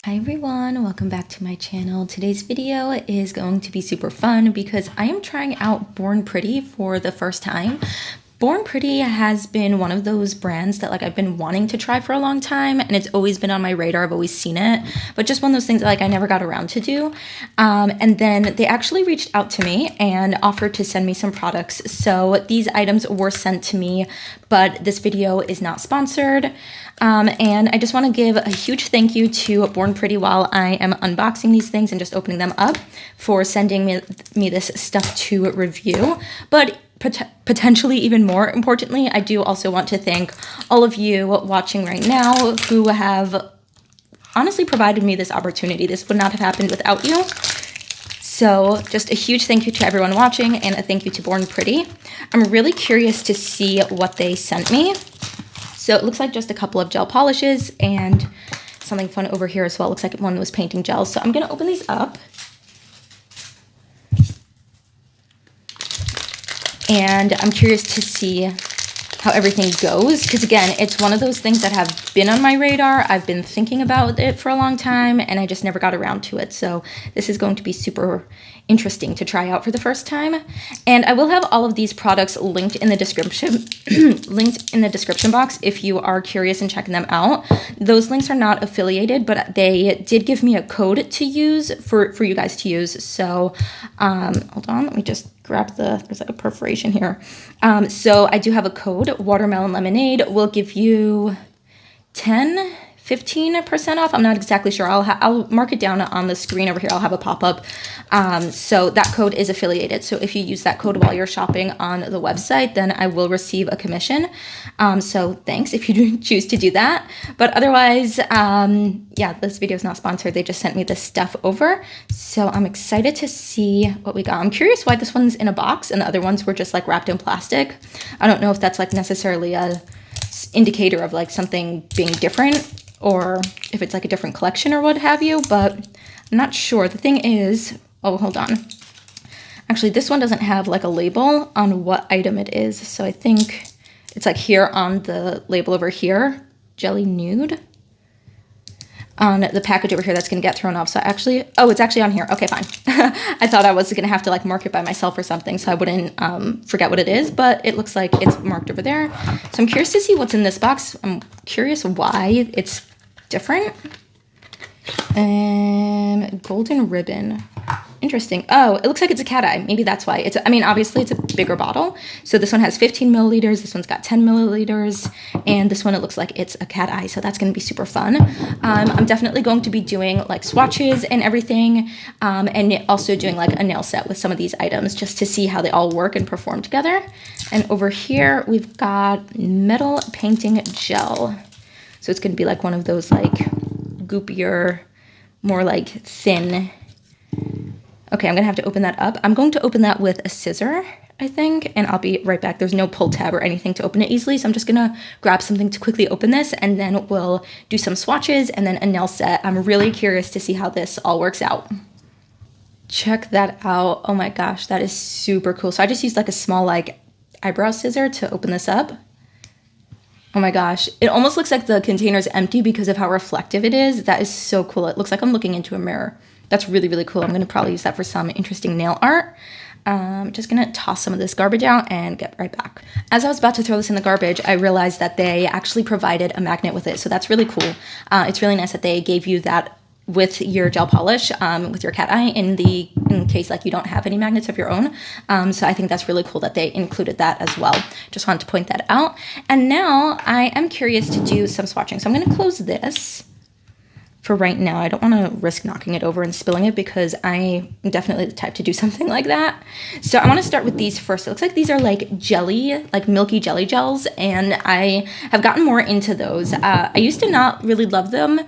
Hi everyone, welcome back to my channel. Today's video is going to be super fun because I am trying out Born Pretty for the first time. Born Pretty has been one of those brands that I've been wanting to try for a long time, and it's always been on my radar. I've always seen it, but just one of those things that I never got around to do. And then they actually reached out to me and offered to send me some products. So these items were sent to me, but this video is not sponsored. And I just want to give a huge thank you to Born Pretty while I am unboxing these things and just opening them up for sending me this stuff to review. But potentially even more importantly, I do also want to thank all of you watching right now who have honestly provided me this opportunity. This would not have happened without you. So just a huge thank you to everyone watching and a thank you to Born Pretty. I'm really curious to see what they sent me. So it looks like just a couple of gel polishes and something fun over here as well. Looks like one was painting gels. So I'm going to open these up. And I'm curious to see how everything goes. Because again, it's one of those things that have been on my radar. I've been thinking about it for a long time and I just never got around to it. So this is going to be super interesting to try out for the first time. And I will have all of these products linked in the description box if you are curious and checking them out. Those links are not affiliated, but they did give me a code to use for you guys to use. So hold on, let me just grab there's like a perforation here. So I do have a code. Watermelon Lemonade will give you 15% off. I'm not exactly sure. I'll mark it down on the screen over here. I'll have a pop-up. So that code is affiliated. So if you use that code while you're shopping on the website, then I will receive a commission. So thanks if you do choose to do that. But otherwise, yeah, this video is not sponsored. They just sent me this stuff over. So I'm excited to see what we got. I'm curious why this one's in a box and the other ones were just wrapped in plastic. I don't know if that's necessarily a indicator of something being different or if it's a different collection or what have you, but I'm not sure. The thing is, oh, hold on. Actually, this one doesn't have a label on what item it is. So I think it's here on the label over here, Jelly Nude. On the package over here that's going to get thrown off. So actually, oh, it's actually on here. Okay, fine. I thought I was going to have to mark it by myself or something so I wouldn't forget what it is, but it looks like it's marked over there. So I'm curious to see what's in this box. I'm curious why it's different. Golden ribbon. Interesting. Oh, it looks like it's a cat eye. Maybe that's why. Obviously it's a bigger bottle. So this one has 15 milliliters. This one's got 10 milliliters. And this one, it looks like it's a cat eye. So that's going to be super fun. I'm definitely going to be doing swatches and everything. And also doing a nail set with some of these items just to see how they all work and perform together. And over here, we've got metal painting gel. So it's going to be one of those goopier, more thin. Okay, I'm gonna have to open that up. I'm going to open that with a scissor, I think, and I'll be right back. There's no pull tab or anything to open it easily, so I'm just gonna grab something to quickly open this, and then we'll do some swatches and then a nail set. I'm really curious to see how this all works out. Check that out. Oh my gosh, that is super cool. So I just used a small eyebrow scissor to open this up. Oh my gosh, it almost looks like the container's empty because of how reflective it is. That is so cool. It looks like I'm looking into a mirror. That's really, really cool. I'm going to probably use that for some interesting nail art. Just going to toss some of this garbage out and get right back. As I was about to throw this in the garbage, I realized that they actually provided a magnet with it. So that's really cool. It's really nice that they gave you that with your gel polish, with your cat eye in case you don't have any magnets of your own. So I think that's really cool that they included that as well. Just wanted to point that out. And now I am curious to do some swatching. So I'm going to close this for right now. I don't want to risk knocking it over and spilling it because I am definitely the type to do something like that. So I want to start with these first. It looks like these are jelly, milky jelly gels, and I have gotten more into those. I used to not really love them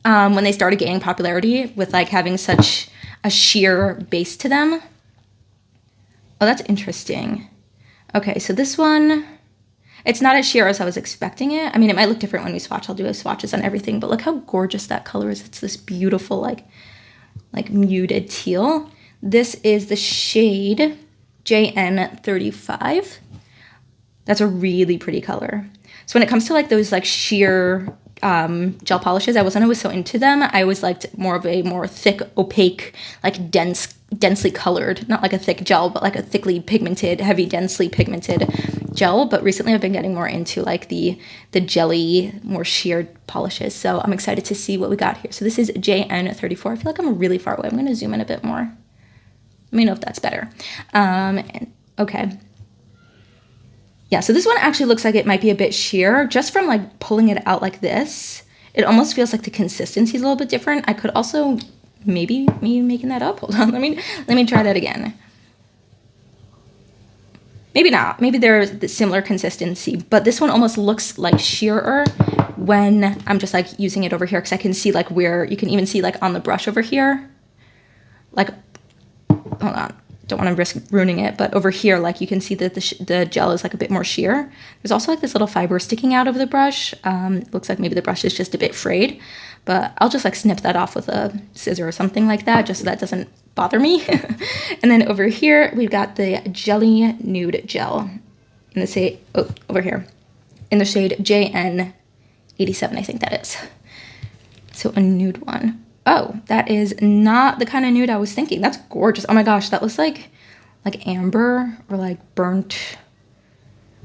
when they started gaining popularity with having such a sheer base to them. Oh, that's interesting. Okay, so this one, it's not as sheer as I was expecting it. It might look different when we swatch. I'll do swatches on everything, but look how gorgeous that color is. It's this beautiful, muted teal. This is the shade JN35. That's a really pretty color. So when it comes to those sheer gel polishes. I wasn't always so into them. I always liked more of a more thick, opaque, like densely colored, not like a thick gel, but like a thickly pigmented, heavy, densely pigmented gel. But recently I've been getting more into like the jelly, more sheer polishes. So I'm excited to see what we got here. So this is JN34. I feel like I'm really far away. I'm going to zoom in a bit more. Let me know if that's better. Okay. Yeah, so this one actually looks like it might be a bit sheer. Just from like pulling it out like this, it almost feels like the consistency is a little bit different. I could also, maybe me making that up. Hold on, let me try that again. Maybe not. Maybe there's the similar consistency, but this one almost looks like sheerer when I'm just like using it over here, because I can see like where you can even see like on the brush over here. Like, hold on. Don't want to risk ruining it, but over here, like you can see that the gel is like a bit more sheer. There's also like this little fiber sticking out of the brush. Looks like maybe the brush is just a bit frayed, but I'll just like snip that off with a scissor or something like that, just so that doesn't bother me. And then over here, we've got the Jelly Nude Gel in the shade, oh, over here, in the shade JN87, I think that is. So a nude one. Oh, that is not the kind of nude I was thinking. That's gorgeous. Oh my gosh, that looks like amber or like burnt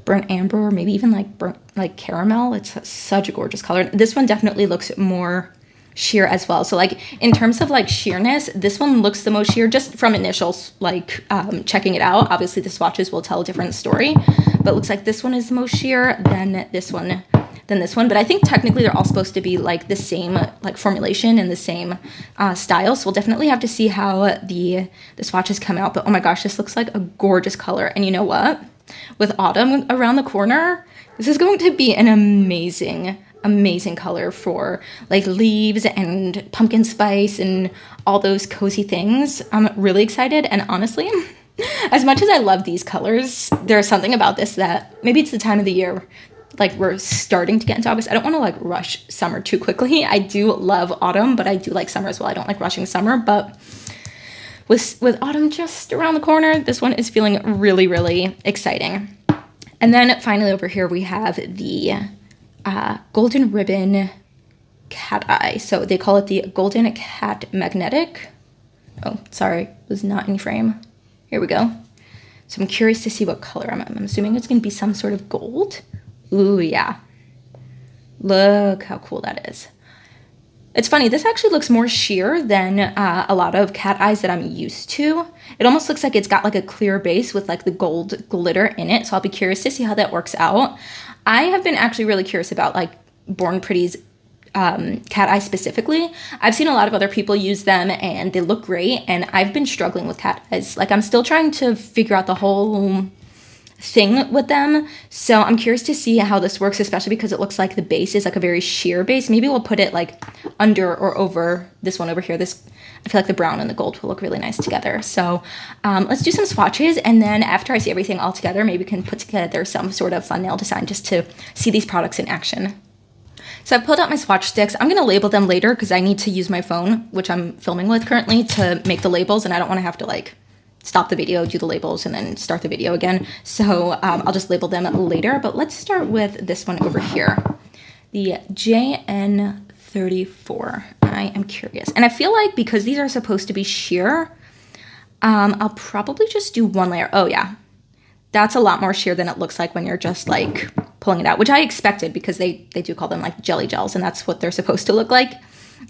amber, or maybe even like burnt like caramel. It's such a gorgeous color. This one definitely looks more sheer as well. So like in terms of like sheerness, this one looks the most sheer just from initials, like checking it out. Obviously the swatches will tell a different story, but it looks like this one is the most sheer than this one. But I think technically they're all supposed to be like the same like formulation and the same style. So we'll definitely have to see how the swatches come out. But oh my gosh, this looks like a gorgeous color. And you know what? With autumn around the corner, this is going to be an amazing color for like leaves and pumpkin spice and all those cozy things. I'm really excited. And honestly, as much as I love these colors, there's something about this that maybe it's the time of the year, like we're starting to get into August. I don't want to like rush summer too quickly. I do love autumn, but I do like summer as well. I don't like rushing summer, but with autumn just around the corner, this one is feeling really, really exciting. And then finally over here, we have the Golden Ribbon Cat Eye. So they call it the Golden Cat Magnetic. Oh, sorry, it was not in frame. Here we go. So I'm curious to see what color I'm assuming it's going to be some sort of gold. Ooh, yeah. Look how cool that is. It's funny, this actually looks more sheer than a lot of cat eyes that I'm used to. It almost looks like it's got like a clear base with like the gold glitter in it. So I'll be curious to see how that works out. I have been actually really curious about like Born Pretty's cat eye specifically. I've seen a lot of other people use them and they look great. And I've been struggling with cat eyes. Like I'm still trying to figure out the whole thing with them. So I'm curious to see how this works, especially because it looks like the base is like a very sheer base. Maybe we'll put it like under or over this one over here. This, I feel like the brown and the gold will look really nice together. So let's do some swatches. And then after I see everything all together, maybe we can put together some sort of fun nail design just to see these products in action. So I pulled out my swatch sticks. I'm going to label them later because I need to use my phone, which I'm filming with currently, to make the labels. And I don't want to have to like stop the video, do the labels, and then start the video again. So I'll just label them later. But let's start with this one over here, the JN34. I am curious. And I feel like because these are supposed to be sheer, I'll probably just do one layer. Oh yeah, that's a lot more sheer than it looks like when you're just like pulling it out, which I expected because they do call them like jelly gels, and that's what they're supposed to look like.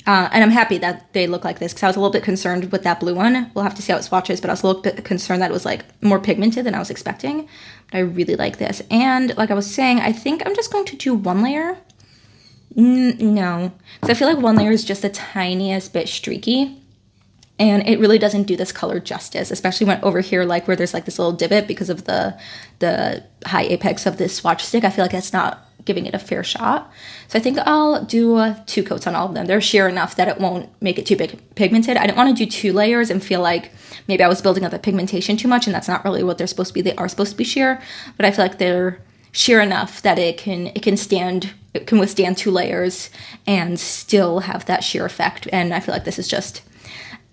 And I'm happy that they look like this because I was a little bit concerned with that blue one. We'll have to see how it swatches, but I was a little bit concerned that it was like more pigmented than I was expecting. But I really like this. And like I was saying, I think I'm just going to do one layer. No, because I feel like one layer is just the tiniest bit streaky. And it really doesn't do this color justice, especially when over here, like where there's like this little divot because of the high apex of this swatch stick. I feel like it's not giving it a fair shot. So I think I'll do 2 coats on all of them. They're sheer enough that it won't make it too pigmented. I didn't want to do 2 layers and feel like maybe I was building up the pigmentation too much, and that's not really what they're supposed to be. They are supposed to be sheer, but I feel like they're sheer enough that it can withstand 2 layers and still have that sheer effect. And I feel like this is just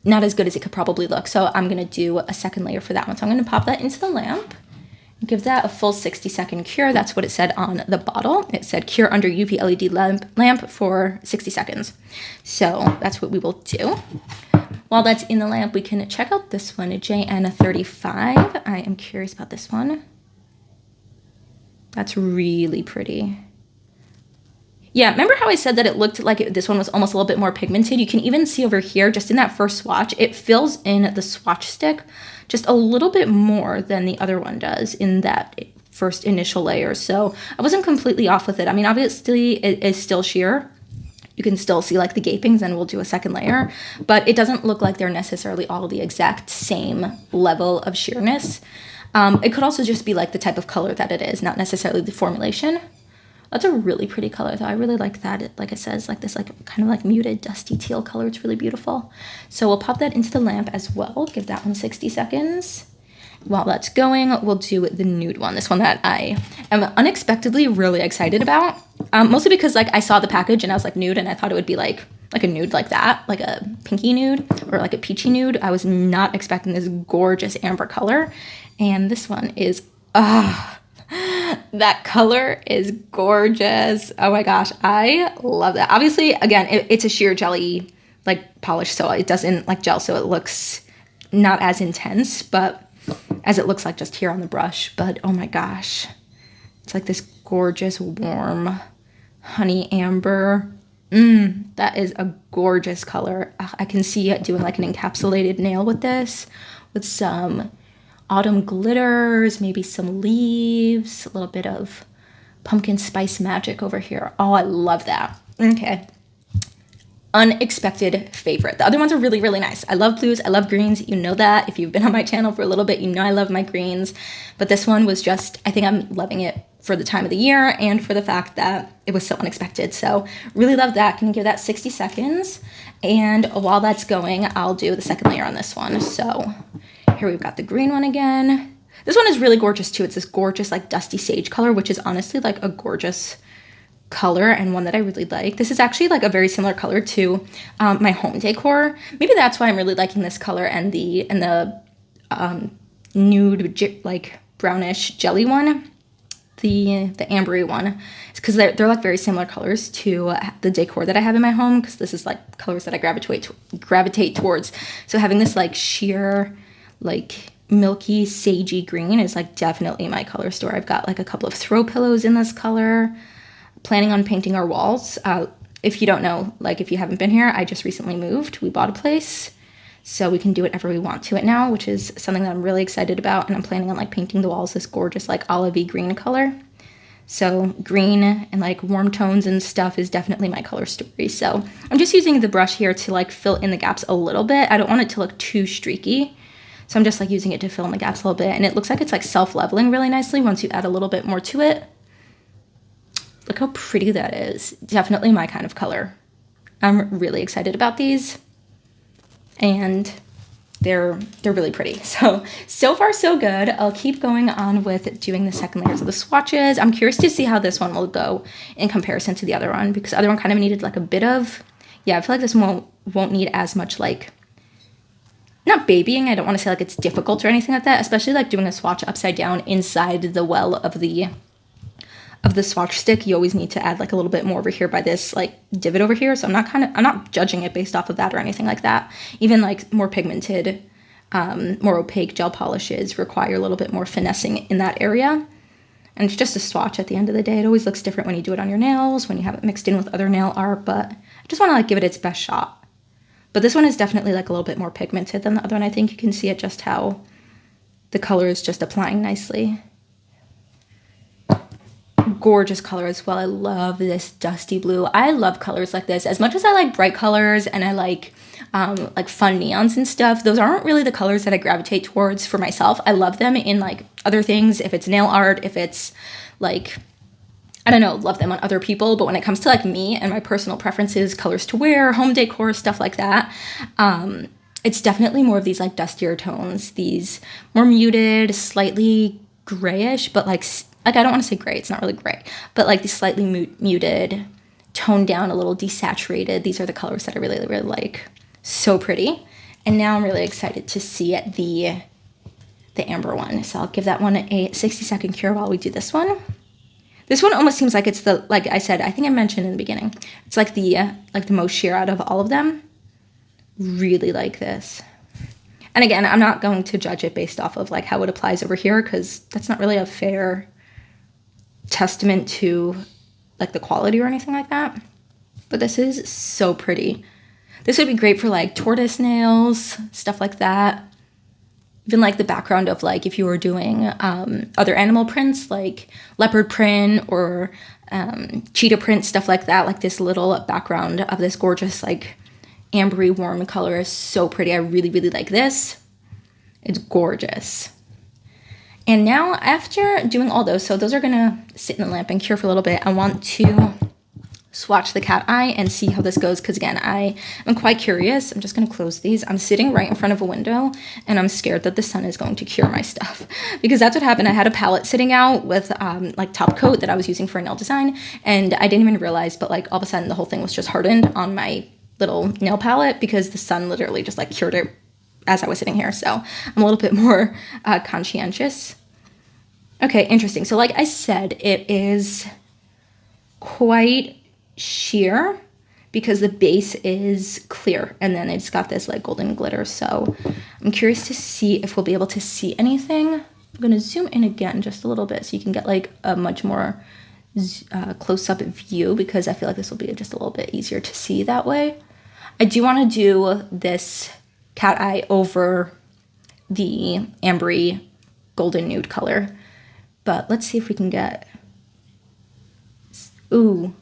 not as good as it could probably look. So I'm going to do a second layer for that one. So I'm going to pop that into the lamp. Give that a full 60-second cure. That's what it said on the bottle. It said cure under UV LED lamp for 60 seconds. So that's what we will do. While that's in the lamp, we can check out this one, JN35. I am curious about this one. That's really pretty. Yeah, remember how I said that it looked like this one was almost a little bit more pigmented? You can even see over here, just in that first swatch, it fills in the swatch stick just a little bit more than the other one does in that first initial layer. So I wasn't completely off with it. I mean, obviously it is still sheer. You can still see like the gapings, and we'll do a second layer, but it doesn't look like they're necessarily all the exact same level of sheerness. It could also just be like the type of color that it is, not necessarily the formulation. That's a really pretty color though. I really like that. It, like it says, like this like kind of like muted dusty teal color. It's really beautiful. So we'll pop that into the lamp as well. Give that one 60 seconds. While that's going, we'll do the nude one. This one that I am unexpectedly really excited about. Mostly because like I saw the package and I was like nude, and I thought it would be like a nude like that, like a pinky nude or like a peachy nude. I was not expecting this gorgeous amber color. And this one is, that color is gorgeous. Oh my gosh, I love that. Obviously, again, it's a sheer jelly like polish, so it doesn't like gel, so it looks not as intense, but as it looks like just here on the brush. But oh my gosh, it's like this gorgeous warm honey amber. That is a gorgeous color. I can see it doing like an encapsulated nail with this, with some autumn glitters, maybe some leaves, a little bit of pumpkin spice magic over here. Oh, I love that. Okay. Unexpected favorite. The other ones are really, really nice. I love blues. I love greens. You know that. If you've been on my channel for a little bit, you know I love my greens. But this one was just, I think I'm loving it for the time of the year and for the fact that it was so unexpected. So really love that. Can give that 60 seconds. And while that's going, I'll do the second layer on this one. So here we've got the green one again. This one is really gorgeous too. It's this gorgeous like dusty sage color, which is honestly like a gorgeous color and one that I really like. This is actually like a very similar color to my home decor. Maybe that's why I'm really liking this color and the nude like brownish jelly one, the ambery one. It's because they're like very similar colors to the decor that I have in my home, because this is like colors that I gravitate towards. So having this like sheer like milky sagey green is like definitely my color store. I've got like a couple of throw pillows in this color. Planning on painting our walls. If you don't know, like if you haven't been here, I just recently moved. We bought a place, so we can do whatever we want to it now, which is something that I'm really excited about. And I'm planning on like painting the walls this gorgeous like olivey green color. So green and like warm tones and stuff is definitely my color story. So I'm just using the brush here to like fill in the gaps a little bit. I don't want it to look too streaky, so I'm just like using it to fill in the gaps a little bit. And it looks like it's like self-leveling really nicely once you add a little bit more to it. Look how pretty that is. Definitely my kind of color. I'm really excited about these. And they're really pretty. So far so good. I'll keep going on with doing the second layers of the swatches. I'm curious to see how this one will go in comparison to the other one, because the other one kind of needed like a bit of, yeah, I feel like this one won't need as much like, not babying. I don't want to say like it's difficult or anything like that, especially like doing a swatch upside down inside the well of the swatch stick. You always need to add like a little bit more over here by this like divot over here. So I'm not judging it based off of that or anything like that. Even like more pigmented, more opaque gel polishes require a little bit more finessing in that area. And it's just a swatch at the end of the day. It always looks different when you do it on your nails, when you have it mixed in with other nail art, but I just want to like give it its best shot. But this one is definitely like a little bit more pigmented than the other one. I think you can see it just how the color is just applying nicely. Gorgeous color as well. I love this dusty blue. I love colors like this. As much as I like bright colors and I like fun neons and stuff, those aren't really the colors that I gravitate towards for myself. I love them in like other things, if it's nail art, if it's like, I don't know, love them on other people. But when it comes to like me and my personal preferences, colors to wear, home decor, stuff like that, it's definitely more of these like dustier tones, these more muted, slightly grayish, but like I don't want to say gray, it's not really gray, but like these slightly muted, toned down, a little desaturated. These are the colors that I really, really like. So pretty. And now I'm really excited to see the the amber one. So I'll give that one a 60-second cure while we do this one. This one almost seems like it's the, like I said, I think I mentioned in the beginning, it's like the most sheer out of all of them. Really like this. And again, I'm not going to judge it based off of like how it applies over here, because that's not really a fair testament to like the quality or anything like that. But this is so pretty. This would be great for like tortoise nails, stuff like that. Even like the background of like if you were doing other animal prints like leopard print or cheetah print, stuff like that. Like this little background of this gorgeous like ambery warm color is so pretty. I really, really like this. It's gorgeous. And now after doing all those, so those are gonna sit in the lamp and cure for a little bit. I want to swatch the cat eye and see how this goes, because again, I am quite curious. I'm just going to close these. I'm sitting right in front of a window and I'm scared that the sun is going to cure my stuff, because that's what happened. I had a palette sitting out with like top coat that I was using for a nail design, and I didn't even realize, but like all of a sudden the whole thing was just hardened on my little nail palette because the sun literally just like cured it as I was sitting here. So I'm a little bit more conscientious. Okay, interesting. So like I said, it is quite sheer because the base is clear and then it's got this like golden glitter. So I'm curious to see if we'll be able to see anything. I'm going to zoom in again just a little bit so you can get like a much more close-up view, because I feel like this will be just a little bit easier to see that way. I do want to do this cat eye over the ambery golden nude color, but let's see if we can get, ooh,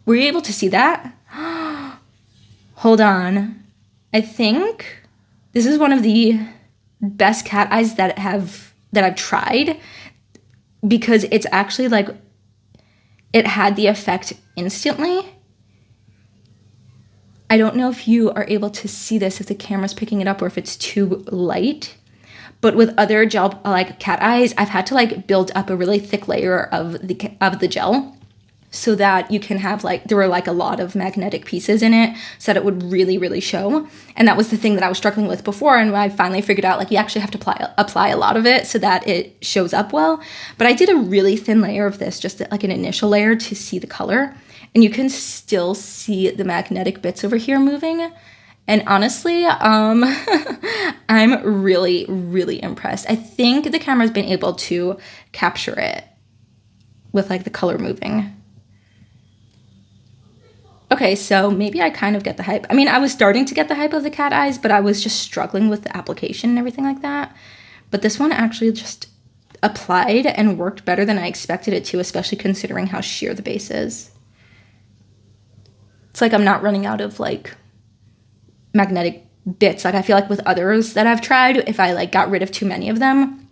were you able to see that? Hold on. I think this is one of the best cat eyes that I've tried, because it's actually like, it had the effect instantly. I don't know if you are able to see this, if the camera's picking it up or if it's too light, but with other gel like cat eyes, I've had to like build up a really thick layer of the gel, so that you can have like, there were like a lot of magnetic pieces in it so that it would really, really show. And that was the thing that I was struggling with before. And I finally figured out like you actually have to apply a lot of it so that it shows up well. But I did a really thin layer of this, just like an initial layer to see the color. And you can still see the magnetic bits over here moving. And honestly, I'm really, really impressed. I think the camera's been able to capture it with like the color moving. Okay, so maybe I kind of get the hype. I mean, I was starting to get the hype of the cat eyes, but I was just struggling with the application and everything like that. But this one actually just applied and worked better than I expected it to, especially considering how sheer the base is. It's like I'm not running out of like magnetic bits. Like I feel like with others that I've tried, if I like got rid of too many of them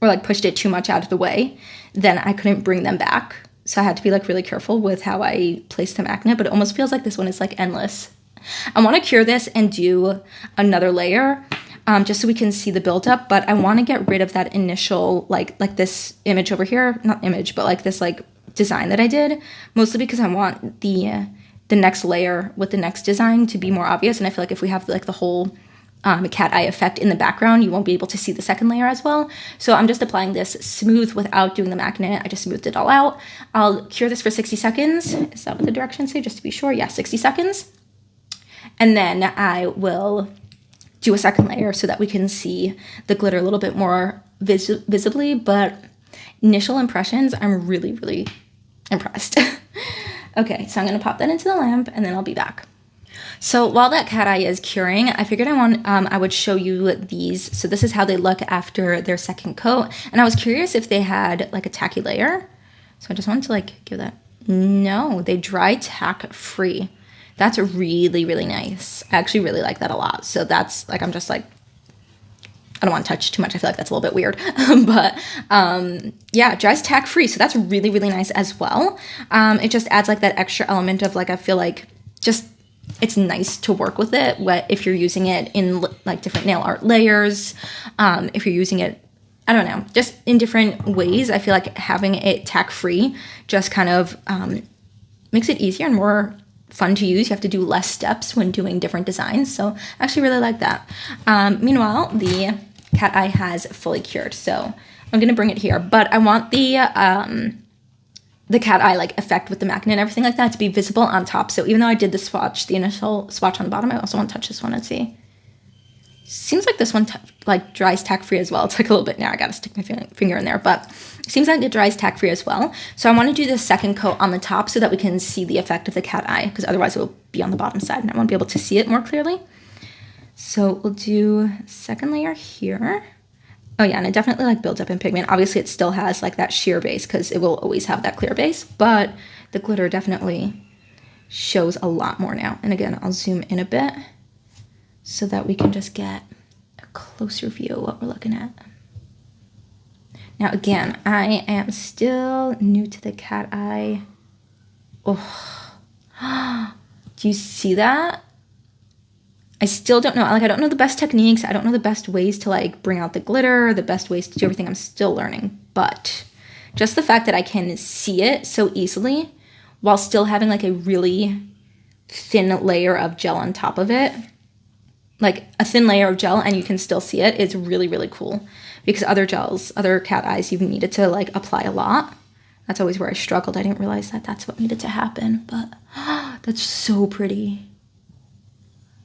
or like pushed it too much out of the way, then I couldn't bring them back. So I had to be like really careful with how I place the magnet, but it almost feels like this one is like endless. I want to cure this and do another layer just so we can see the buildup, but I want to get rid of that initial, like this image over here, not image, but like this like design that I did, mostly because I want the next layer with the next design to be more obvious. And I feel like if we have like the whole cat eye effect in the background, you won't be able to see the second layer as well. So I'm just applying this smooth without doing the magnet. I just smoothed it all out. I'll cure this for 60 seconds. Is that what the directions say? Just to be sure. Yeah, 60 seconds. And then I will do a second layer so that we can see the glitter a little bit more visibly. But initial impressions, I'm really, really impressed. Okay, so I'm going to pop that into the lamp and then I'll be back. So while that cat eye is curing, I figured I would show you these. So this is how they look after their second coat. And I was curious if they had like a tacky layer. So I just wanted to like give that. No, they dry tack free. That's really, really nice. I actually really like that a lot. So that's like, I'm just like, I don't want to touch too much. I feel like that's a little bit weird, but yeah, dries tack free. So that's really, really nice as well. It just adds like that extra element of like, I feel like just, it's nice to work with it. If you're using it in like different nail art layers, if you're using it, I don't know, just in different ways, I feel like having it tack free just kind of makes it easier and more fun to use. You have to do less steps when doing different designs. So I actually really like that. Meanwhile, the cat eye has fully cured. So I'm gonna bring it here, but I want the cat eye like effect with the magnet and everything like that to be visible on top. So even though I did the swatch, the initial swatch on the bottom, I also want to touch this one and see. Seems like this one like dries tack free as well. It's like a little bit now. I gotta stick my finger in there, but it seems like it dries tack free as well. So I want to do the second coat on the top so that we can see the effect of the cat eye, because otherwise it will be on the bottom side and I won't be able to see it more clearly. So we'll do second layer here. Oh yeah, and it definitely like builds up in pigment. Obviously it still has like that sheer base because it will always have that clear base, but the glitter definitely shows a lot more now. And again, I'll zoom in a bit so that we can just get a closer view of what we're looking at. Now again, I am still new to the cat eye. Oh, do you see that? I still don't know, like I don't know the best techniques, I don't know the best ways to like bring out the glitter, the best ways to do everything, I'm still learning. But just the fact that I can see it so easily while still having like a really thin layer of gel on top of it, like a thin layer of gel and you can still see it, is really, really cool. Because other gels, other cat eyes, you've needed to like apply a lot. That's always where I struggled. I didn't realize that that's what needed to happen, but that's so pretty.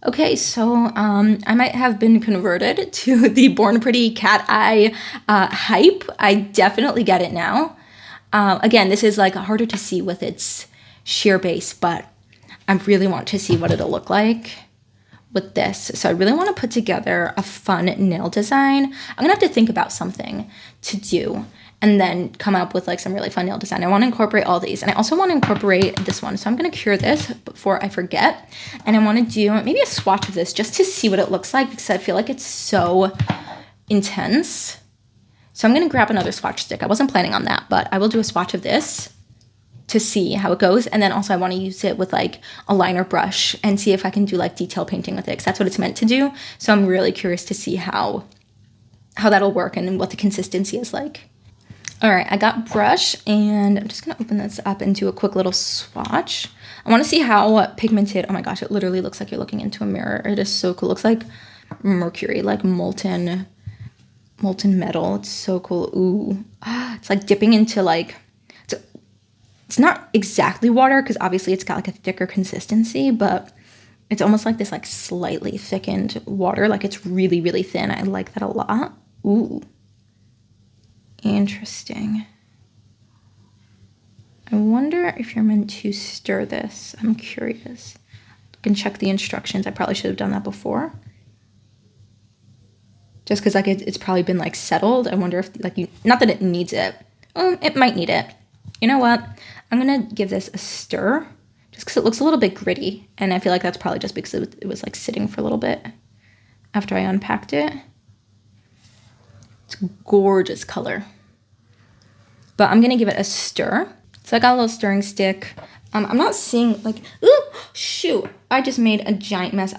Okay, so I might have been converted to the Born Pretty cat eye hype. I definitely get it now. Again, this is like harder to see with its sheer base, but I really want to see what it'll look like with this. So I really want to put together a fun nail design. I'm gonna have to think about something to do and then come up with like some really fun nail design. I want to incorporate all these, and I also want to incorporate this one. So I'm going to cure this before I forget, and I want to do maybe a swatch of this just to see what it looks like, because I feel like it's so intense. So I'm going to grab another swatch stick. I wasn't planning on that, but I will do a swatch of this to see how it goes. And then also I want to use it with like a liner brush and see if I can do like detail painting with it, because that's what it's meant to do. So I'm really curious to see how that'll work and what the consistency is like. All right, I got brush, and I'm just gonna open this up and do a quick little swatch. I wanna see how pigmented, oh my gosh, it literally looks like you're looking into a mirror. It is so cool. It looks like mercury, like molten metal. It's so cool. Ooh, it's like dipping into like, it's not exactly water, because obviously it's got like a thicker consistency, but it's almost like this like slightly thickened water. Like it's really, really thin. I like that a lot. Ooh. Interesting. I wonder if you're meant to stir this. I'm curious. You can check the instructions. I probably should have done that before. Just because like it's probably been like settled. I wonder if like not that it needs it. It might need it. You know what? I'm gonna give this a stir just because it looks a little bit gritty, and I feel like that's probably just because it was like sitting for a little bit after I unpacked it. It's a gorgeous color. But I'm gonna give it a stir. So I got a little stirring stick. I'm not seeing like, ooh, shoot, I just made a giant mess.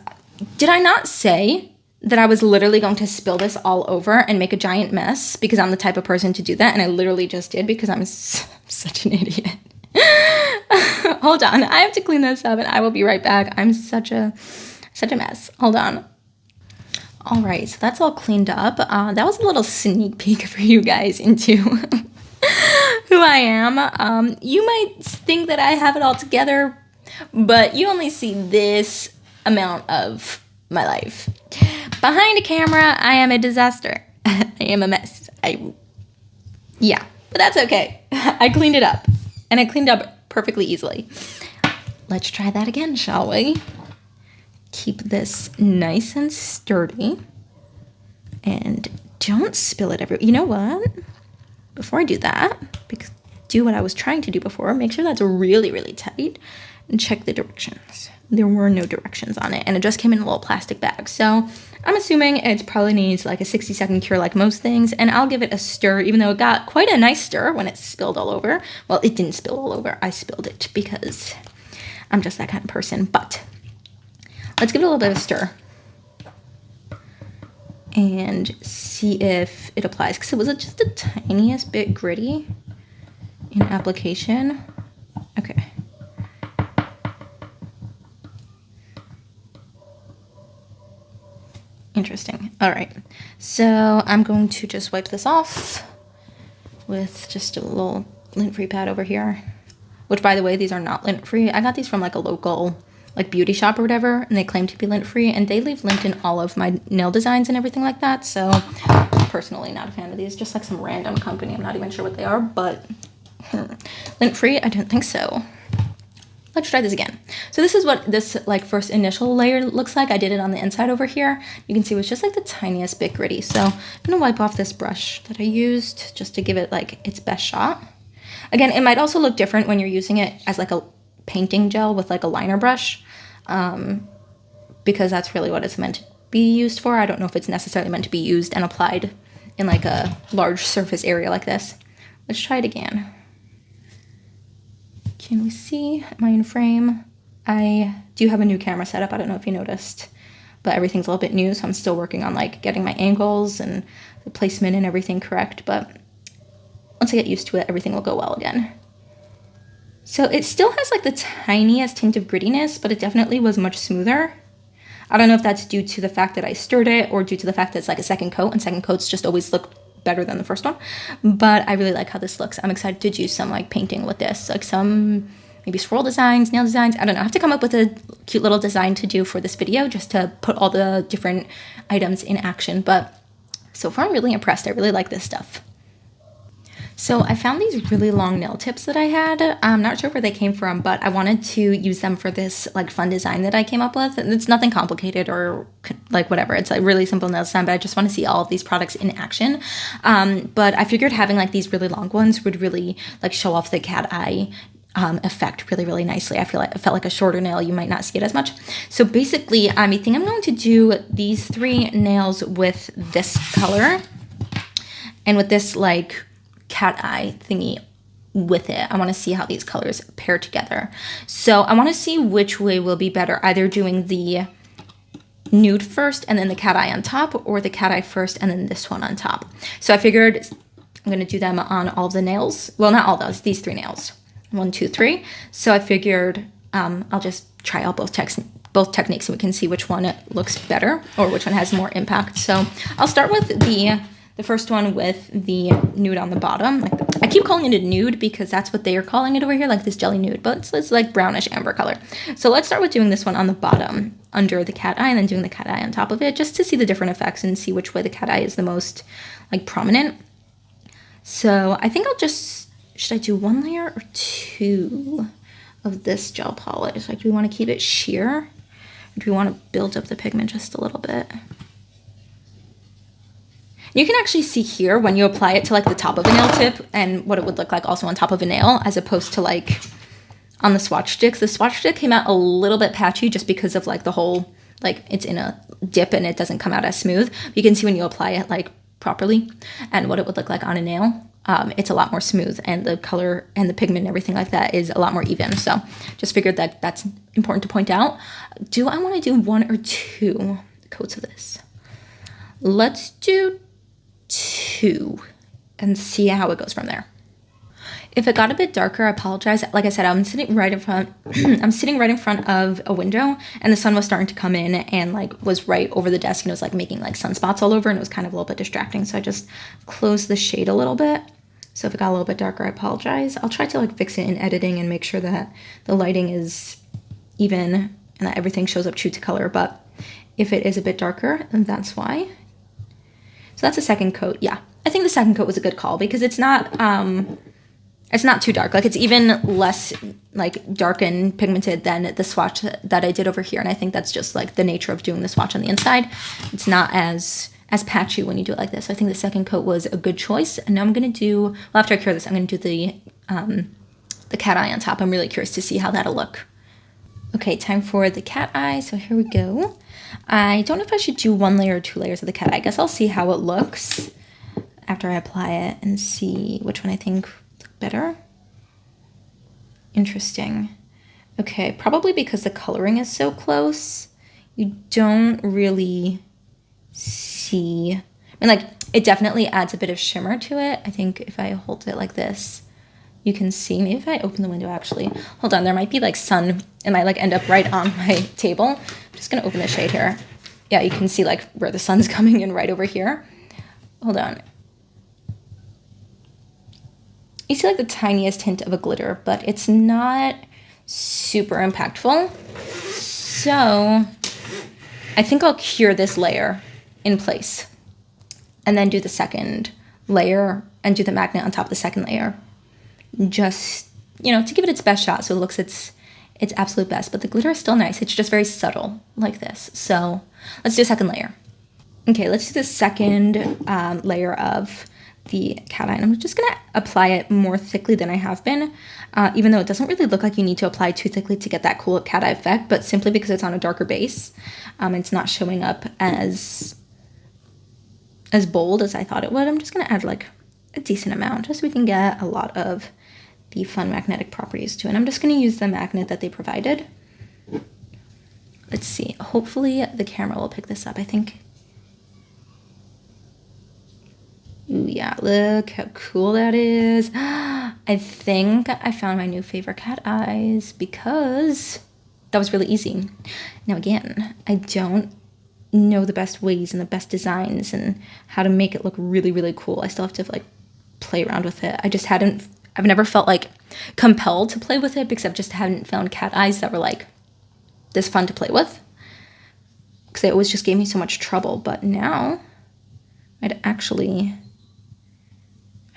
Did I not say that I was literally going to spill this all over and make a giant mess? Because I'm the type of person to do that, and I literally just did because I'm such an idiot. Hold on, I have to clean this up and I will be right back. I'm such a mess. Hold on. All right, so that's all cleaned up. That was a little sneak peek for you guys into who I am. You might think that I have it all together, but you only see this amount of my life. Behind a camera, I am a disaster. I am a mess. Yeah, but that's okay. I cleaned it up, and I cleaned up perfectly easily. Let's try that again, shall we? Keep this nice and sturdy, and don't spill it everywhere. You know what? Before I do that, do what I was trying to do before, make sure that's really, really tight, and check the directions. There were no directions on it, and it just came in a little plastic bag. So I'm assuming it probably needs like a 60-second cure like most things, and I'll give it a stir, even though it got quite a nice stir when it spilled all over. Well, it didn't spill all over. I spilled it because I'm just that kind of person, but let's give it a little bit of a stir and see if it applies, because it was just the tiniest bit gritty in application. Okay. Interesting. All right. So I'm going to just wipe this off with just a little lint-free pad over here. Which, by the way, these are not lint-free. I got these from like a local like beauty shop or whatever, and they claim to be lint-free, and they leave lint in all of my nail designs and everything like that. So personally not a fan of these. Just like some random company. I'm not even sure what they are, but lint-free, I don't think so. Let's try this again. So this is what this like first initial layer looks like. I did it on the inside over here. You can see it was just like the tiniest bit gritty. So I'm gonna wipe off this brush that I used just to give it like its best shot. Again, it might also look different when you're using it as like a painting gel with like a liner brush, because that's really what it's meant to be used for. I don't know if it's necessarily meant to be used and applied in like a large surface area like this. Let's try it again. Can we see? Am I in frame? I do have a new camera setup. I don't know if you noticed, but everything's a little bit new, so I'm still working on like getting my angles and the placement and everything correct, but once I get used to it, everything will go well again. So it still has like the tiniest hint of grittiness, but it definitely was much smoother. I don't know if that's due to the fact that I stirred it or due to the fact that it's like a second coat, and second coats just always look better than the first one. But I really like how this looks. I'm excited to do some like painting with this, like some maybe swirl designs, nail designs. I don't know. I have to come up with a cute little design to do for this video just to put all the different items in action. But so far I'm really impressed. I really like this stuff. So I found these really long nail tips that I had. I'm not sure where they came from, but I wanted to use them for this like fun design that I came up with. And it's nothing complicated or like whatever. It's like really simple nail design, but I just want to see all of these products in action. But I figured having like these really long ones would really like show off the cat eye effect really nicely. I felt like a shorter nail, you might not see it as much. So basically, I think I'm going to do these 3 nails with this color and with this like cat eye thingy with it. I want to see how these colors pair together. So I want to see which way will be better, either doing the nude first and then the cat eye on top, or the cat eye first and then this one on top. So I figured I'm going to do them on all the nails. Well, not all those, these 3 nails. 1, 2, 3. So I figured I'll just try out both techniques so we can see which one looks better or which one has more impact. So I'll start with the first one with the nude on the bottom. Like, I keep calling it a nude because that's what they are calling it over here, like this jelly nude, but it's like brownish amber color. So let's start with doing this one on the bottom under the cat eye and then doing the cat eye on top of it just to see the different effects and see which way the cat eye is the most like prominent. So I think I'll just, should I do 1 layer or 2 of this gel polish? Like, do we want to keep it sheer? Or do we want to build up the pigment just a little bit? You can actually see here when you apply it to like the top of a nail tip and what it would look like also on top of a nail as opposed to like on the swatch sticks. The swatch stick came out a little bit patchy just because of like the whole, like it's in a dip and it doesn't come out as smooth. You can see when you apply it like properly and what it would look like on a nail. It's a lot more smooth and the color and the pigment and everything like that is a lot more even. So just figured that that's important to point out. Do I want to do 1 or 2 coats of this? Let's do 2 and see how it goes from there. If it got a bit darker, I apologize. Like I said, I'm sitting right in front I'm sitting right in front of a window and the sun was starting to come in and like was right over the desk and it was like making like sunspots all over and it was kind of a little bit distracting. So I just closed the shade a little bit. So if it got a little bit darker, I apologize. I'll try to like fix it in editing and make sure that the lighting is even and that everything shows up true to color. But if it is a bit darker, then that's why. So that's a second coat. Yeah, I think the second coat was a good call because it's not too dark. Like it's even less like dark and pigmented than the swatch that I did over here. And I think that's just like the nature of doing the swatch on the inside. It's not as patchy when you do it like this. So I think the second coat was a good choice. And now I'm going to do, well, after I cure this, I'm going to do the cat eye on top. I'm really curious to see how that'll look. Okay, time for the cat eye. So here we go. I don't know if I should do 1 layer or 2 layers of the cat eye. I guess I'll see how it looks after I apply it and see which one I think look better. Interesting. Okay, probably because the coloring is so close, you don't really see. I mean, like, it definitely adds a bit of shimmer to it. I think if I hold it like this, you can see. Maybe if I open the window, actually. Hold on, there might be like sun. It might like end up right on my table. I'm just gonna open the shade here. yeah, you can see like where the sun's coming in right over here. Hold on. You see like the tiniest hint of a glitter, but it's not super impactful. So I think I'll cure this layer in place and then do the second layer and do the magnet on top of the second layer. Just, you know, to give it its best shot so it looks its absolute best. But the glitter is still nice. It's just very subtle like this. So let's do a second layer. Okay, let's do the second layer of the cat eye. And I'm just gonna apply it more thickly than I have been, even though it doesn't really look like you need to apply too thickly to get that cool cat eye effect, but simply because it's on a darker base, it's not showing up as bold as I thought it would. I'm just gonna add like a decent amount just so we can get a lot of the fun magnetic properties to it. And I'm just gonna use the magnet that they provided. Let's see, hopefully the camera will pick this up, I think. Ooh, yeah, look how cool that is. I think I found my new favorite cat eyes because that was really easy. Now again, I don't know the best ways and the best designs and how to make it look really, really cool. I still have to like play around with it. I've never felt like compelled to play with it because I've just hadn't found cat eyes that were like this fun to play with. Because it always just gave me so much trouble. But now I'd actually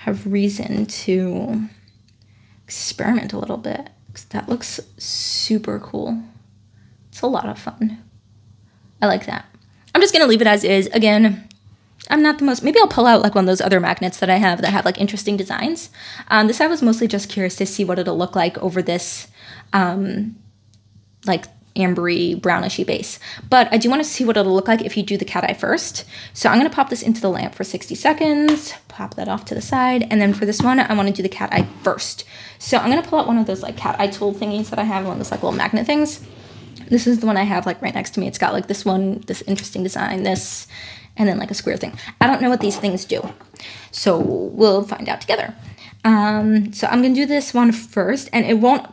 have reason to experiment a little bit because that looks super cool. It's a lot of fun. I like that. I'm just gonna leave it as is. Again, I'm not the most, maybe I'll pull out like one of those other magnets that I have that have like interesting designs. This I was mostly just curious to see what it'll look like over this like ambery brownishy base. But I do want to see what it'll look like if you do the cat eye first. So I'm going to pop this into the lamp for 60 seconds, pop that off to the side. And then for this one, I want to do the cat eye first. So I'm going to pull out one of those like cat eye tool thingies that I have, one of those like little magnet things. This is the one I have like right next to me. It's got like this one, this interesting design, this, and then like a square thing. I don't know what these things do. So we'll find out together. So I'm going to do this one first, and it won't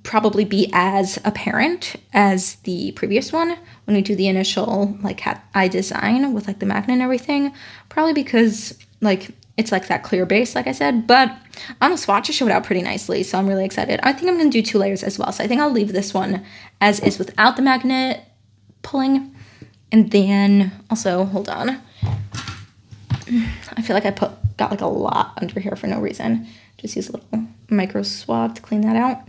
probably be as apparent as the previous one when we do the initial like cat eye design with like the magnet and everything, probably because like it's like that clear base like I said, but on the swatch it showed out pretty nicely, so I'm really excited. I think I'm going to do 2 layers as well, so I think I'll leave this one as is without the magnet pulling. And then also, hold on, I feel like I got like a lot under here for no reason. Just use a little micro swab to clean that out.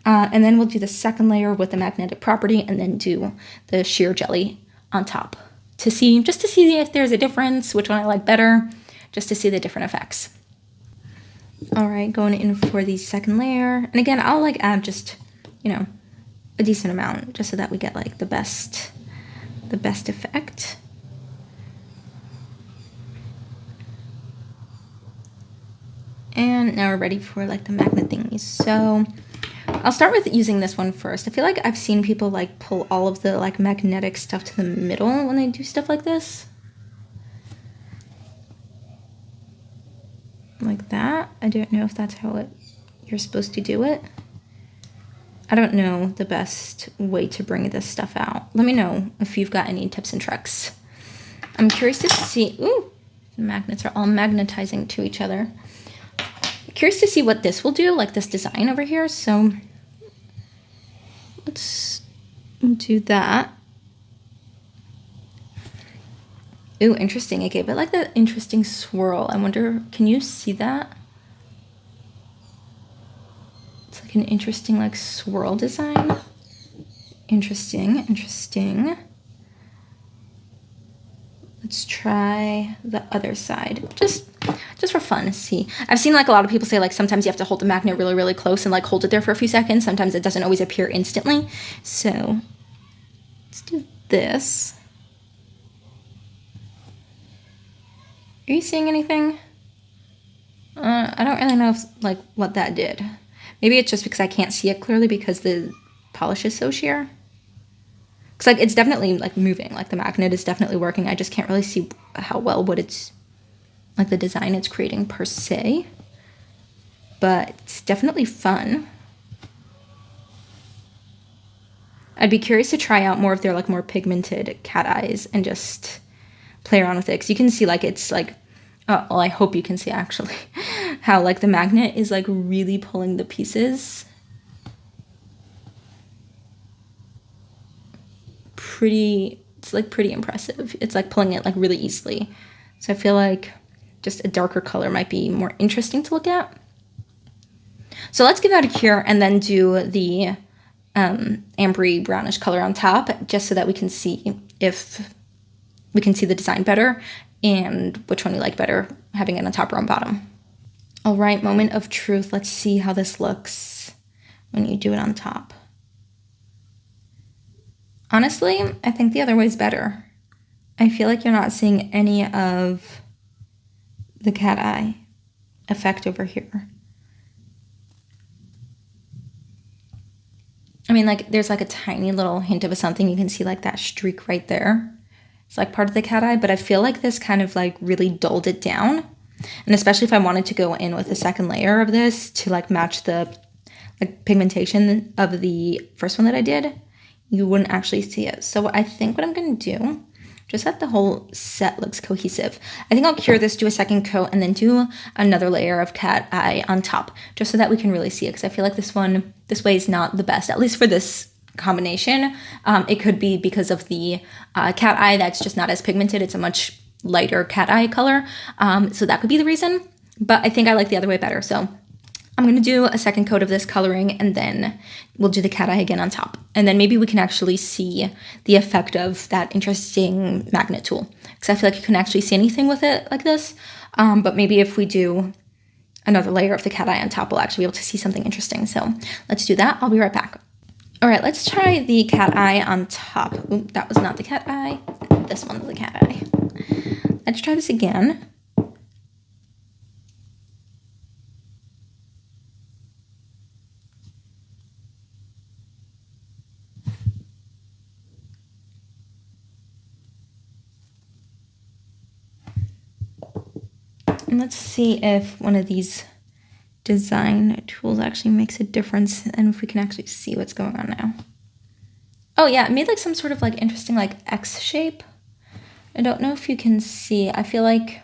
And then we'll do the second layer with the magnetic property and then do the sheer jelly on top to see, just to see if there's a difference, which one I like better, just to see the different effects. All right, going in for the second layer. And again, I'll like add just, you know, a decent amount just so that we get like the best effect. And now we're ready for like the magnet thingies. So I'll start with using this one first. I feel like I've seen people like pull all of the like magnetic stuff to the middle when they do stuff like this. Like that. I don't know if that's how you're supposed to do it. I don't know the best way to bring this stuff out. Let me know if you've got any tips and tricks. I'm curious to see, ooh, the magnets are all magnetizing to each other. Curious to see what this will do, like this design over here. So let's do that. Ooh, interesting. It gave it like that interesting swirl. I wonder, can you see that? It's like an interesting like swirl design. Interesting, interesting. Let's try the other side, just for fun to see. I've seen like a lot of people say like sometimes you have to hold the magnet really, really close and like hold it there for a few seconds. Sometimes it doesn't always appear instantly. So let's do this. Are you seeing anything? I don't really know if, like what that did. Maybe it's just because I can't see it clearly because the polish is so sheer. Because like it's definitely like moving, like the magnet is definitely working. I just can't really see how well what it's, like the design it's creating per se. But it's definitely fun. I'd be curious to try out more of their like more pigmented cat eyes and just play around with it, because you can see like it's like, well, I hope you can see actually how like the magnet is like really pulling the pieces. It's like pretty impressive. It's like pulling it like really easily. So I feel like just a darker color might be more interesting to look at. So let's give that a cure and then do the ambery brownish color on top, just so that we can see if we can see the design better and which one we like better, having it on top or on bottom. All right, moment of truth. Let's see how this looks when you do it on top. Honestly, I think the other way is better. I feel like you're not seeing any of the cat eye effect over here. I mean, like, there's like a tiny little hint of something. You can see like that streak right there. It's like part of the cat eye, but I feel like this kind of like really dulled it down. And especially if I wanted to go in with a second layer of this to like match the like pigmentation of the first one that I did, you wouldn't actually see it. So I think what I'm gonna do, just that the whole set looks cohesive, I think I'll cure this, do a second coat, and then do another layer of cat eye on top, just so that we can really see it. Because I feel like this way is not the best, at least for this combination. It could be because of the cat eye that's just not as pigmented. It's a much lighter cat eye color. So that could be the reason, but I think I like the other way better. So I'm going to do a second coat of this coloring, and then we'll do the cat eye again on top. And then maybe we can actually see the effect of that interesting magnet tool, because I feel like you can actually see anything with it like this. But maybe if we do another layer of the cat eye on top, we'll actually be able to see something interesting. So let's do that. I'll be right back. All right, let's try the cat eye on top. Ooh, that was not the cat eye. This one's the cat eye. Let's try this again. And let's see if one of these design tools actually makes a difference, and if we can actually see what's going on now. Oh yeah, it made like some sort of like interesting like X shape. I don't know if you can see. I feel like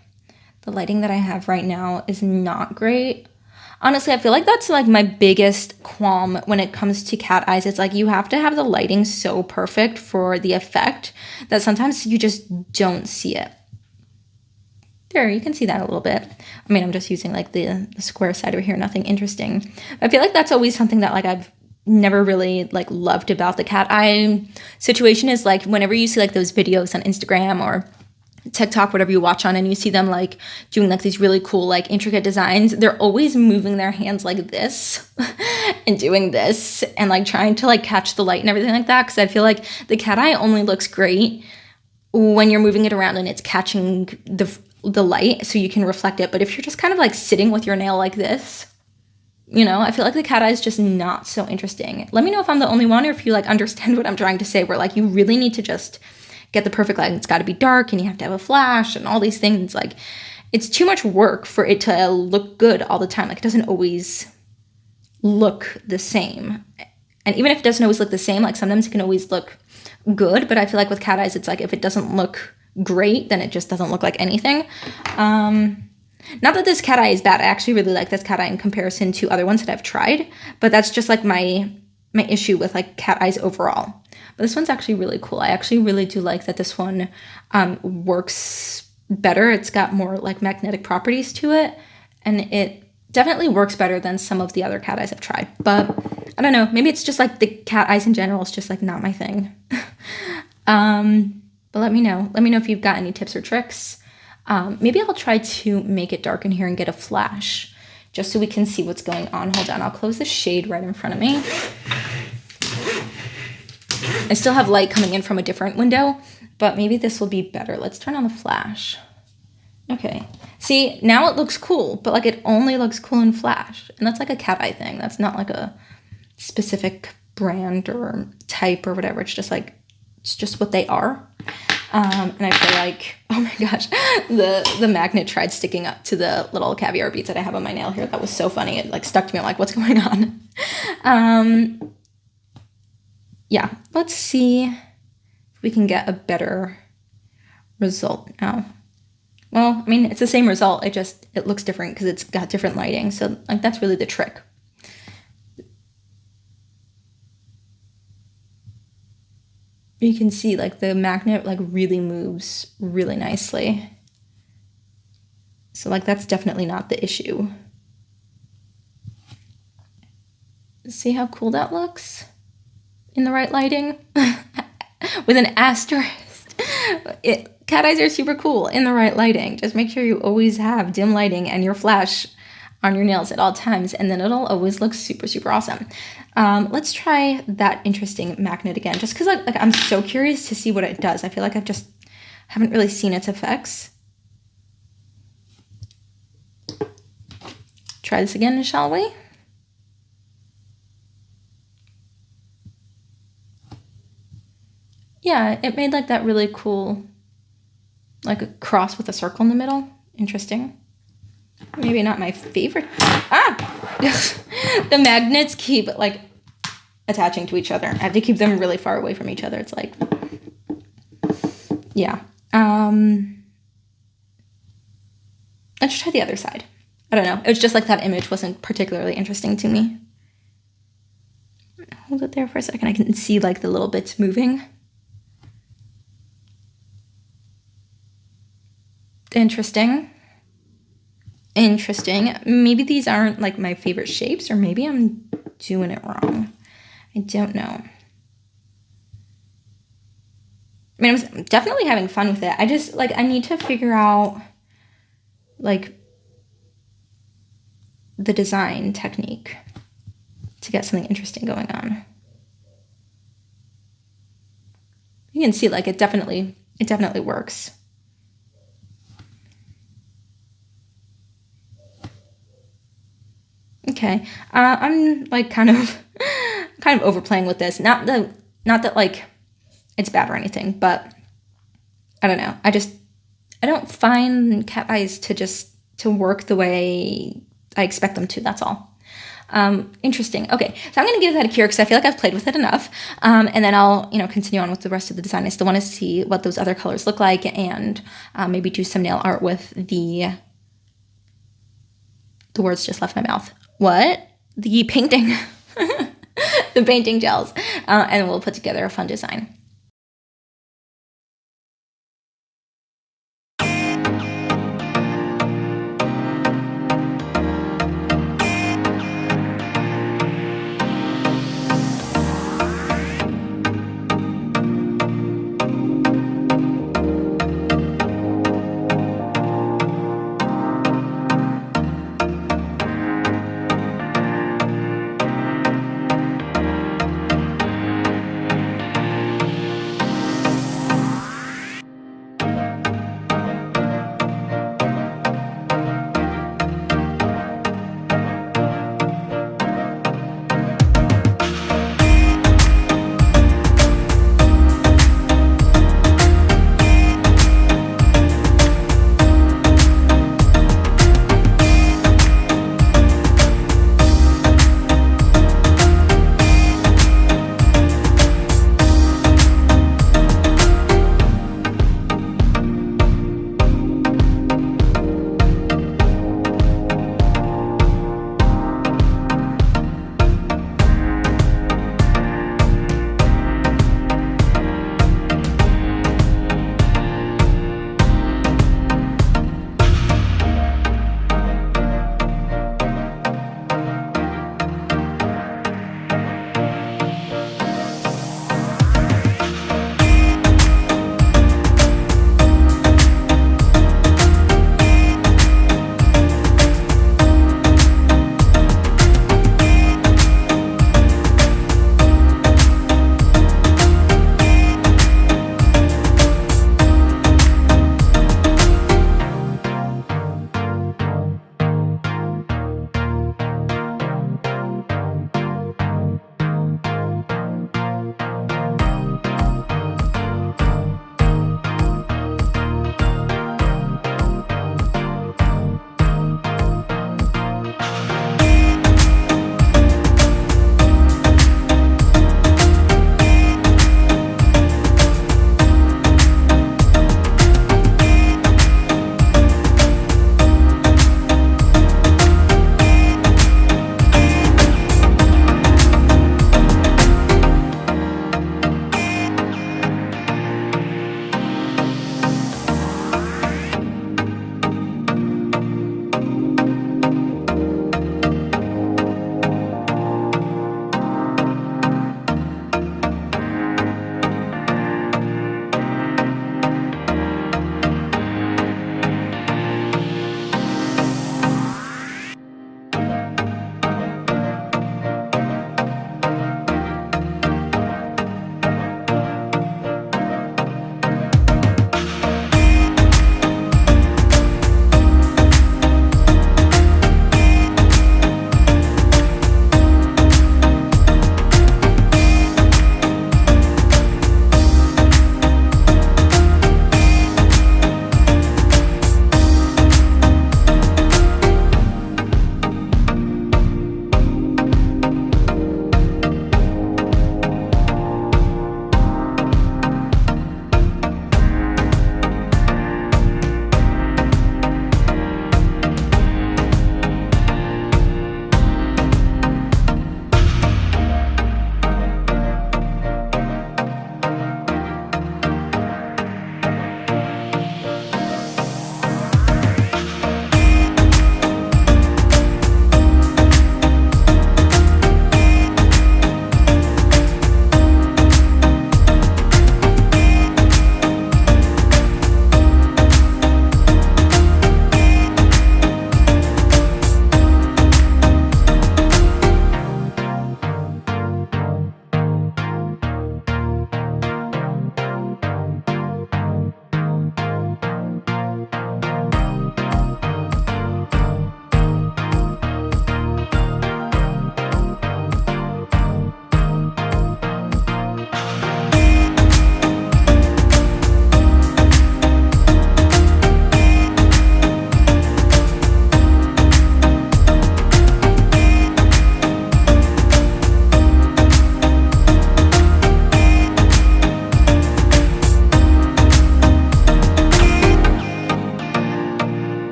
the lighting that I have right now is not great. Honestly, I feel like that's like my biggest qualm when it comes to cat eyes. It's like you have to have the lighting so perfect for the effect that sometimes you just don't see it. There, you can see that a little bit. I mean, I'm just using like the square side over here, nothing interesting. I feel like that's always something that like I've never really like loved about the cat eye situation, is like whenever you see like those videos on Instagram or TikTok, whatever you watch on, and you see them like doing like these really cool like intricate designs, they're always moving their hands like this and doing this and like trying to like catch the light and everything like that, because I feel like the cat eye only looks great when you're moving it around and it's catching the light so you can reflect it. But if you're just kind of like sitting with your nail like this, you know, I feel like the cat eye is just not so interesting. Let me know if I'm the only one, or if you like understand what I'm trying to say, where like you really need to just get the perfect light. It's got to be dark and you have to have a flash and all these things. Like, it's too much work for it to look good all the time. Like, it doesn't always look the same. And even if it doesn't always look the same, like sometimes it can always look good. But I feel like with cat eyes, it's like if it doesn't look great, then it just doesn't look like anything. Not that this cat eye is bad. I actually really like this cat eye in comparison to other ones that I've tried, but that's just like my issue with like cat eyes overall. But this one's actually really cool. I actually really do like that this one works better. It's got more like magnetic properties to it, and it definitely works better than some of the other cat eyes I've tried. But I don't know, maybe it's just like the cat eyes in general is just like not my thing. But let me know if you've got any tips or tricks. Maybe I'll try to make it dark in here and get a flash just so we can see what's going on. Hold on, I'll close the shade right in front of me. I still have light coming in from a different window, but maybe this will be better. Let's turn on the flash. Okay, see, now it looks cool, but like it only looks cool in flash. And that's like a cat eye thing. That's not like a specific brand or type or whatever. It's just like, it's just what they are. And I feel like, oh my gosh, the magnet tried sticking up to the little caviar beads that I have on my nail here. That was so funny. It like stuck to me. I'm like, what's going on? Yeah, let's see if we can get a better result now. Well, I mean, it's the same result. It looks different because it's got different lighting. So like that's really the trick. You can see like the magnet like really moves really nicely. So like that's definitely not the issue. See how cool that looks in the right lighting? With an asterisk. Cat eyes are super cool in the right lighting. Just make sure you always have dim lighting and your flash on your nails at all times, and then it'll always look super, super awesome. Let's try that interesting magnet again, just because like I'm so curious to see what it does. I feel like I just haven't really seen its effects. Try this again, shall we? Yeah, it made like that really cool, like a cross with a circle in the middle. Interesting. Maybe not my favorite. The magnets keep like attaching to each other. I have to keep them really far away from each other. It's like, yeah. Let's try the other side. I don't know. It was just like that image wasn't particularly interesting to me. Hold it there for a second. I can see like the little bits moving. Interesting. Maybe these aren't like my favorite shapes, or maybe I'm doing it wrong. I don't know. I mean, I'm definitely having fun with it. I just like, I need to figure out like the design technique to get something interesting going on. You can see like it definitely works. Okay, I'm like kind of overplaying with this. Not that like it's bad or anything, but I don't know. I don't find cat eyes to work the way I expect them to. That's all. Interesting. Okay, so I'm gonna give that a cure because I feel like I've played with it enough, and then I'll continue on with the rest of the design. I still want to see what those other colors look like, and maybe do some nail art with the words just left my mouth. What? The painting, the painting gels, and we'll put together a fun design.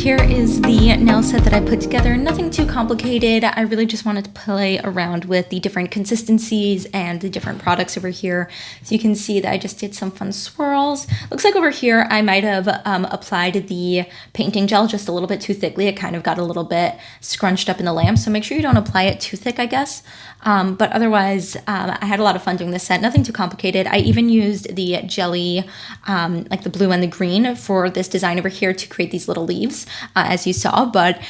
here is the nail set that I put together. Nothing too complicated. I really just wanted to play around with the different consistencies and the different products over here. So you can see that I just did some fun swirls. Looks like over here I might have applied the painting gel just a little bit too thickly. It kind of got a little bit scrunched up in the lamp, so make sure you don't apply it too thick, I guess. But otherwise, I had a lot of fun doing this set. Nothing too complicated. I even used the jelly, like the blue and the green for this design over here to create these little leaves, as you saw. But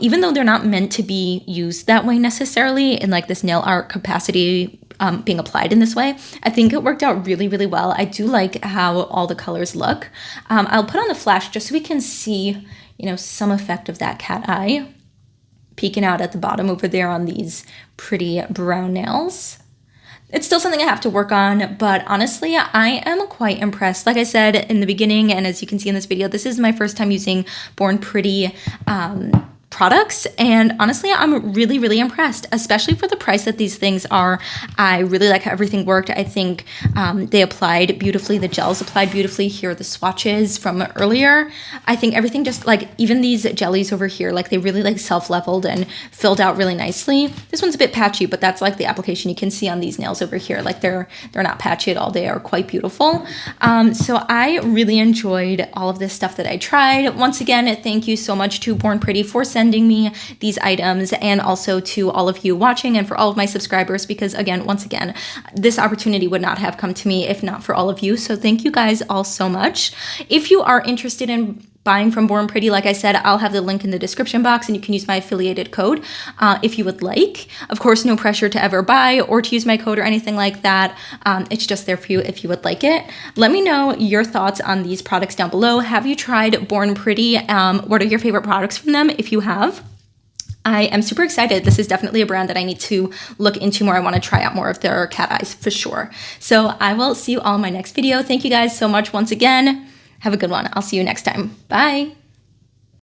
even though they're not meant to be used that way necessarily in like this nail art capacity, being applied in this way, I think it worked out really, really well. I do like how all the colors look. I'll put on the flash just so we can see, you know, some effect of that cat eye peeking out at the bottom over there on these pretty brown nails. It's still something I have to work on, but honestly, I am quite impressed. Like I said in the beginning, and as you can see in this video, this is my first time using Born Pretty products, and honestly I'm really, really impressed, especially for the price that these things are. I really like how everything worked. I think they applied beautifully, the gels applied beautifully. Here are the swatches from earlier. I think everything just like, even these jellies over here, like they really like self-leveled and filled out really nicely. This one's a bit patchy, but that's like the application you can see on these nails over here. Like they're not patchy at all. They are quite beautiful. So I really enjoyed all of this stuff that I tried. Once again, thank you so much to Born Pretty for sending me these items, and also to all of you watching and for all of my subscribers, because again, once again, this opportunity would not have come to me if not for all of you. So thank you guys all so much. If you are interested in buying from Born Pretty, like I said, I'll have the link in the description box, and you can use my affiliated code if you would like. Of course, no pressure to ever buy or to use my code or anything like that. It's just there for you if you would like it. Let me know your thoughts on these products down below. Have you tried Born Pretty? What are your favorite products from them if you have? I am super excited. This is definitely a brand that I need to look into more. I want to try out more of their cat eyes for sure. So I will see you all in my next video. Thank you guys so much once again. Have a good one. I'll see you next time. Bye.